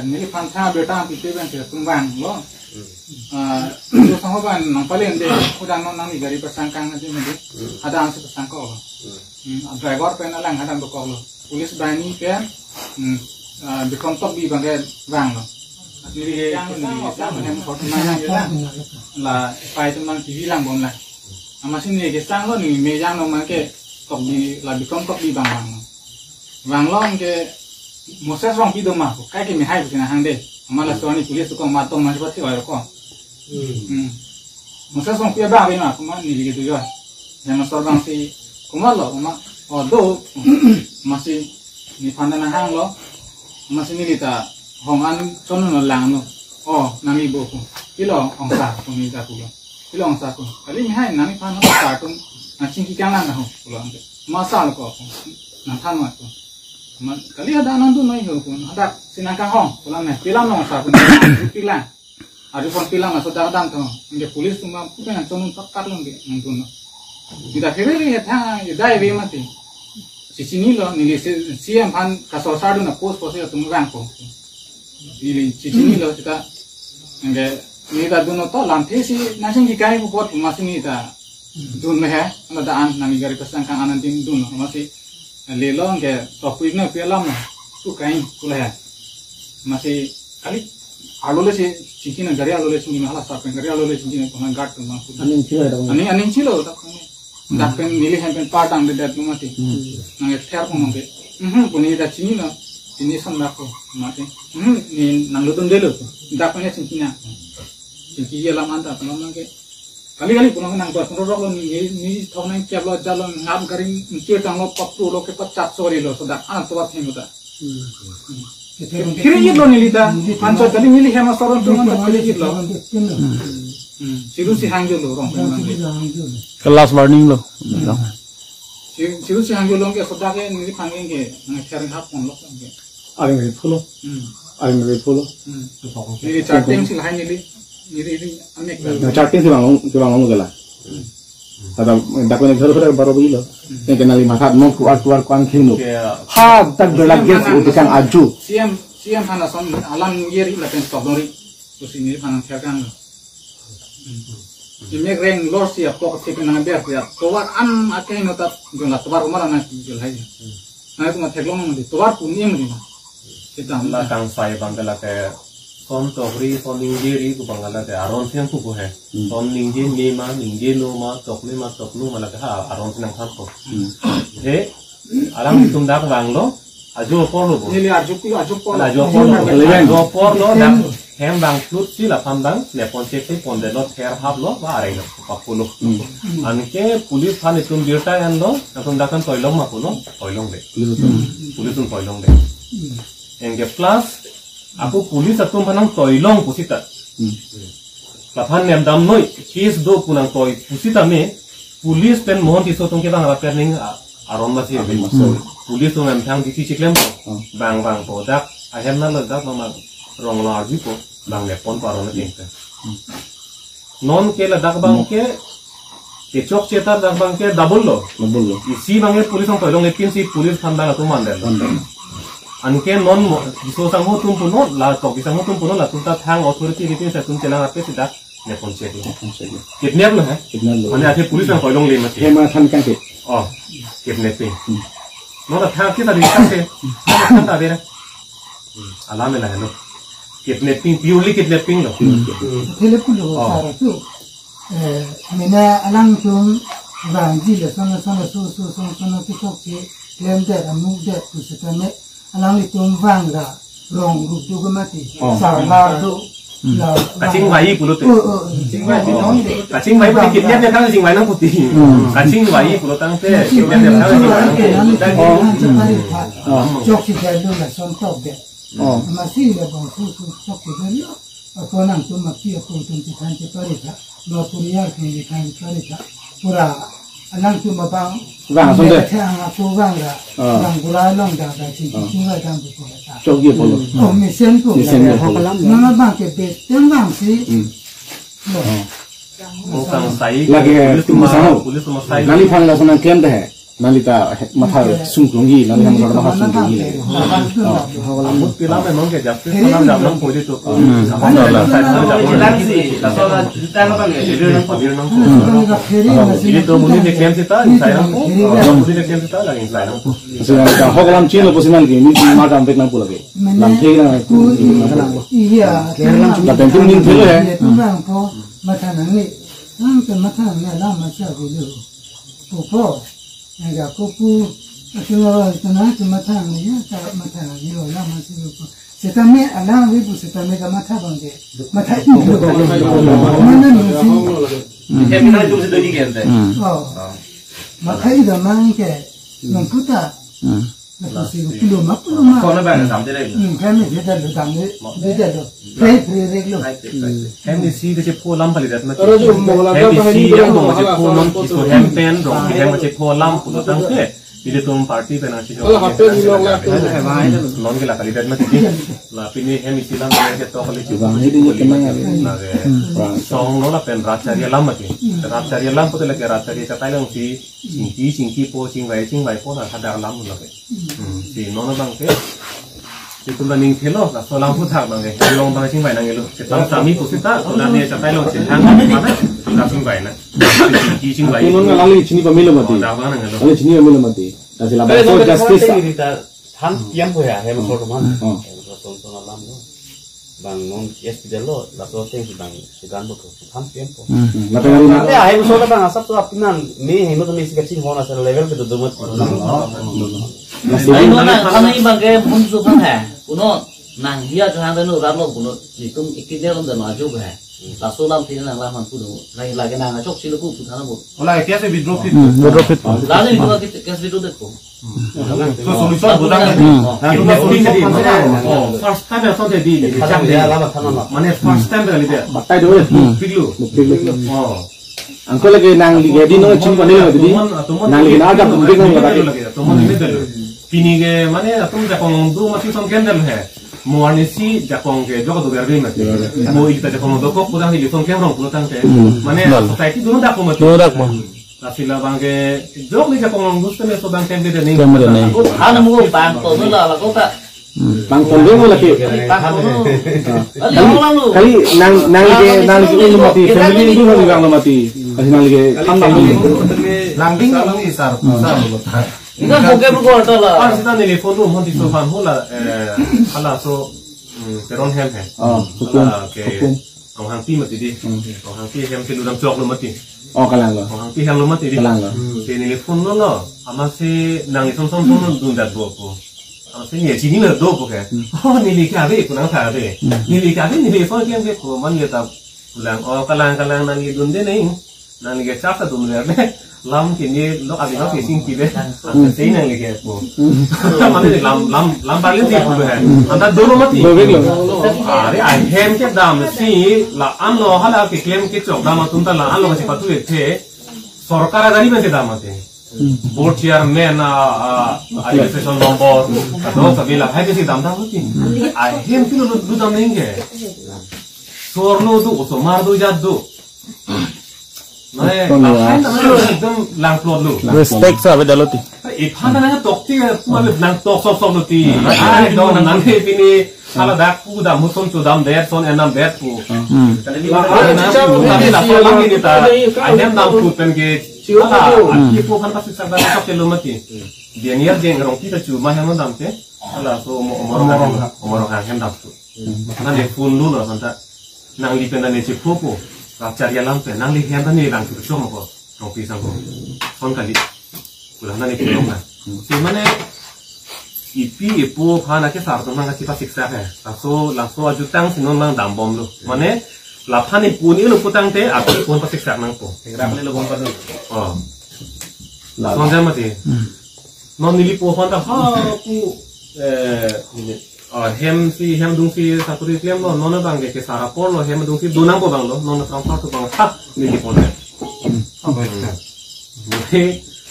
ni pantha beta pite ben te tumbang lo itu sama ban nang paling de udah nang ni gari persangkang aja mede ada ang persangka driver pen lang hadang beko lo polis bani pen dikontok bi bangke bang lo ni yang yang foto mana lah pai teman TV lang bom lah masih ni ke sang lo ni mejang no make tok di la dikontok bi bang lo ke Moses rong pido mah, kayak kimi hai bukan hande, malah soalnya polis tukang matong masih pasti orang kok. Moses rong pido dah bina, kuma ni begitu juga. Jangan seorang si kuma lo, kuma do masih ni pandan hang lo, masih ni kita hongan sono lang no. Nami boku, ilo ongsa kumi tak pulo, ilo ongsa ku. Kali ni hai nami pandan kartun, nacing kikan lang dah pulo ante. Masal kok, nantan mat. Kali ada anak tu naik pun ada sinangkang hong pulang nih pilang nong sa pun pilang ada pun pilang masuk dalam tu ini polis tu mah bukan cuma takar lagi nonton kita kira ni thang dah ibu mati sini lo ni siam pan kasar sadu na pos itu murang ko ini sini lo kita ni dah dono to lantai si nasi kikai buat masih ni dah dono ya ada an nami gari pesangkang anan tim dono masih lelong ke topik na pelam tu kain kulah masih kali alole si cikin gari alole sini malah sapen gari alole sini pengen gat tu masuk aning cilo tak pen milih pen patang de dat mati nang ter pun mungkin puni da sini na sini sandak ko mati ni nang lutun delu tak pen cikin ya lam anta pengen ke kali-kali pulang nang buat merorok lo ni tahun yang kiab lo jalan ngam garing mikir tang lo paktu lo ke pecat sorry lo sudah tuat hemuta kiri lo nilita panco tadi milih hemas orang tu ngan kiri lo siru si hangjo lo orang kelas warning lo siru si hangjo lo ke sudah ke nilai panggil ke nang sharing hapon lo ke aling ripulo nilai charting sih lain nilai ini anek charting sih bang gala ada dakon घर baru bilo yang kenal lima saat mau keluar kuang kinu tak berlagi utusan aju siam hana son alam yeri la pen stobori terus ini hana siakan ini reng lor siap kok sipin nang ber siap towar an akai no tat jumlah towar umar anak jual hai nah itu mah teglong mah towar pun ini mah kita lah kang sai bangala ke son tokri son ningjeri tu bangala ke aron siang tu ko hai son ningje ni ma ningje no ma tokne ma toknu mala ke ha aron siang khap ko alam tum dak banglo ajo porlo ini ajo porlo dak hem bang flut si la pandang le ponche pe ponde lo ther hab lo ba are lo papulo anke pulis han itum dirta an lo tum dakan toilong ma pulo toilong de pulis tum toilong de engge plus aku pulis atum panang toilong pusita lapan nem dam noi case do punang toy pusita me pulis pen mohon tiso tung ke bang raperning aron masih pulis tung em thang di ciklem bang po dak ahem na dak mama rong larji ko bang le pon paron na tingte non ke la dak bang ke chok chetar dak bang ke double lo isi bang ke pulis tung toilong lekin si pulis thanda la tu mandel anke non biso sang ho tum puno la to bisang ho tum puno la tunta thang authority ritin sa tun chelang ape sida ne ponche kidnap lo hai ane ate pulis ang toilong le mate hema than ka ke kidnapping no la thang ki ta ri ka ke na ta bera alame la hello kidnapping purely kidnapping lo telepon lo sara tu mina alang tum rangi le sana so ki tok ki lem de amu de kusitane alang itum vanga rong ru tu mati sarla do kacing bayi pulut kacing bayi pulut kidnap dia kan kacing bayi nang putih kacing bayi pulut tang te kidnap dia kan jok si jadu la son tok de masih le bang su tok de aku nang tu maki aku tu kan te parita no puriar ke kan parita pura alang tu mabang vang son de aku vanga bang gulai long da cinga dang bu ta chok ye polo mi sen tu mama bang ke be teng bang si kang sai lagi tu masao pulis masai nali phang la sona kem de hai nalita matha sungkrungi nalita matha sungkrungi Ambut pila memang ke japte salam jam poli to. Ini to muni de kem sita saya ko. Muni de kem sita lagi saya ko. Sehingga hokalam Cina posinan ke ini macam pek nampu lagi. Lampe na iya la penting ning thelo ya. tumbang po mathanang ni ang mathanang ni la ma cha ko lu po nga ko pu atwa tana mathanang ni ta mathanang ni la ma si ko setame ala we bu setame ka matha bangge matha i mana ni si Kemina jum se dodi gente. matha i da mangke nang puta na si pulo ma Kona ba na samte dai. kami beda lo tamne beda lo pre reglo Hem si ke po lam pali dat ma. Hem si yang mo je po non ki so hem pen dong ki hem je po lam pulo tang ke. Ini tuh party penasi jo. Non ke la kali dat ma ti. La pini hem isilam ke to kali ju. Na ge. Song no la pen racharia lam ma ti. Racharia lam po te la ke racharia ka tai long si singki po sing vai po na ada lam lo ke. Si no no bang ke. Si tu la ning khelo la so lam pu thak bang ke. Long bang sing vai na ngelo. Se tam sami ko sita la ne ka tai long si thang ma na sing vai na. Sing vai. Kuno ngalali chini pamilo mati. Da ba na ngelo. Ngalali chini pamilo mati. Kasi la so justice. Han tiempo ya, hemos solo man. Son hablando. Bang non es pidelo, la so se bang sigando ko. Han tiempo. Matangari na. Ya, hemos solo bang asap to apinan me hemos to misi kachin hona sa level ke to dumat. Ai no na kami bang ke pun su kan hai. Kuno nang dia jangan denu ralo kuno hitung ikidnya on denu aju hai. Laso lam tin nang lam kuno. Lagi nang ajok silu ku putana bo. Ola kia se withdraw fit. Lalu itu kes video dekko. So solution budang. First time yang sonte di Kadang dia lama tanah. mana first time kali dia. Batai do. Piglu. Oh. Angko lagi nang ligedi no chini pamilo mati. Nang ligedi na ka pumbe no lagi. Tomon ini dulu. Pini ke mana atum jakong du masih son kendal hai. Muarni si jakong ke jogo do garbi mati. Mo ikta jakong do ko pudang di son kendrong pulutang ke. Mana society dulu dak ko mati. Asila bangke jog ni jakong gusto me so bang tembe de ning. Ano mo bang to nula la ko ta. Bang pambe mo lagi. Kali nang ligedi no mati. Family itu no bang no mati. Kasi nang ligedi tambang ni. Lambing kalau ni sar. Ina boke mo ko la. Ah sita ni phone room hon di so fan hola hala so peron hem hai. Hukum. Ang hang ti mati di. Ang hang ti hem ke ludang chok lo mati. Oh kalang lo. Ang hang ti hem lo mati di. Kalang lo. Ke ni phone lo ama se nang som dun dat bo ko. Ama se ye chini lo do bo ke. Oh ni li ka be ku nang tha be. Ni li ka be ni le phone kem ke ko man ye ta ulang oh kalang nang ni dun de nei. Nang ni ke cha sa dun le. Lam kini lo abi lo kising kibe sei nang lege po mane lam bali ti pulu hai anda dono mati are I hem ke dam si la an lo hala ke claim ke chok dam tunta la an lo ke patu ethe sarkar gari me dam ate board chairman administration number do sabila hai ke dam dam mati I hem kilo du dam nenge sorno du so mar du jaddu Nah, एकदम lang plot lu. Respect sa bedaloti. Ipan na tokti puale lang tok sok luti. Ai do nang pini hala dak pu da muson chu dam der son enam der pu. Kali la so lang ni ta. Adem dam pu pen ke hala ki pu kan pas sa da sok ke lumati. Dia niat dia ngrong kita chu ma hem dam te. Hala so omorong han dam tu. Nan de fun lu no santa. Nang li pen na ne che pu. Cari alam pe nang li hian tani lang tu chong ko rong pi sang ko son kali ulang nani pelong na si mane ipi ipo phana ke sar to nang ka siksa hai so la so ajutang sinon nang dam bom lu mane la phani puni lu putang te api pon pa siksa nang ko ra le lo bom pa oh la son jam mati non nili po phon ta ha pu hem dung si saturi klem lo nona bang ke sara por lo hem dung si dunang po bang lo nona transfer to bang ha ni di pon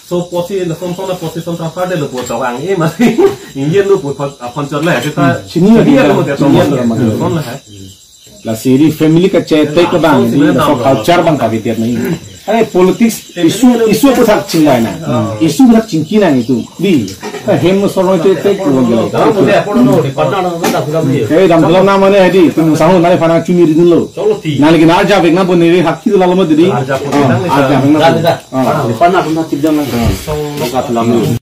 so posi na son na posi son transfer de lo po to bang e ma indien lo po apon chor la ta Sini ya lo de son la hai La siri family ka chat tay ka bang, so culture bang ka bitiat nahi. Ane politics isu putak cingkai na, isu putak cingki na itu, di, hem sorong itu tek kurang gila. Dalam boleh apa no, di partner no tak sudah beli. Dalam dalam nama ni hadi, tu sahun nari panang cumi di dulu. Nali kena aja bek na pun ni hak kita lalu mesti di. Arja pun Aja bek na. Di partner pun tak cipta na. Lokat lalu.